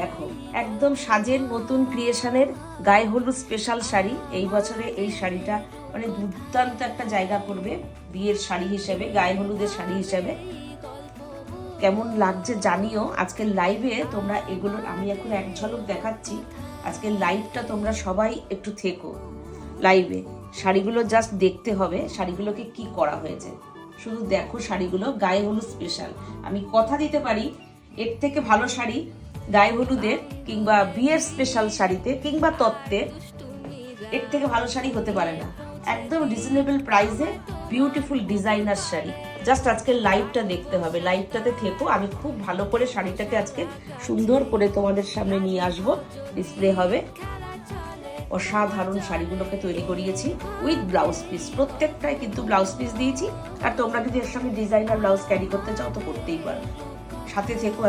দেখো একদম সাজের নতুন ক্রিয়েশনের গায়ে হলুদ স্পেশাল শাড়ি। এই বছরে এই শাড়িটা মানে দুর্দান্ত একটা জায়গা করবে বিয়ের শাড়ি হিসেবে, গায়ে হলুদের শাড়ি হিসেবে। কেমন লাগছে জানিও। আজকের লাইভে তোমরা এগুলো আমি এখন এক ঝলক দেখাচ্ছি। আজকের লাইভটা তোমরা সবাই একটু থেকো লাইভে। শাড়িগুলো জাস্ট দেখতে হবে শাড়িগুলোকে কি করা হয়েছে, শুধু দেখো শাড়িগুলো গায়ে হলুদ স্পেশাল। আমি কথা দিতে পারি এর থেকে ভালো শাড়ি গায়ে হলুদের কিংবা বিয়ের স্পেশাল শাড়িতে কিংবা তত্ত্বে এর থেকে ভালো শাড়ি হতে পারে না। একদম রিজনেবল প্রাইসে বিউটিফুল ডিজাইনার শাড়ি। জাস্ট আজকে লাইভটা দেখতে হবে, লাইভটাতে থেকো। আমি খুব ভালো করে শাড়িটাকে আজকে সুন্দর করে তোমাদের সামনে নিয়ে আসব, ডিসপ্লে হবে। অসাধারণ শাড়িগুলোকে তৈরি করিয়েছি উইথ ব্লাউজ পিস, প্রত্যেকটাই কিন্তু ব্লাউজ পিস দিয়েছি। আর তোমরা যদি এর সঙ্গে ডিজাইনার ব্লাউজ ক্যারি করতে চাও তো করতেই পারো। সাথে থেকো।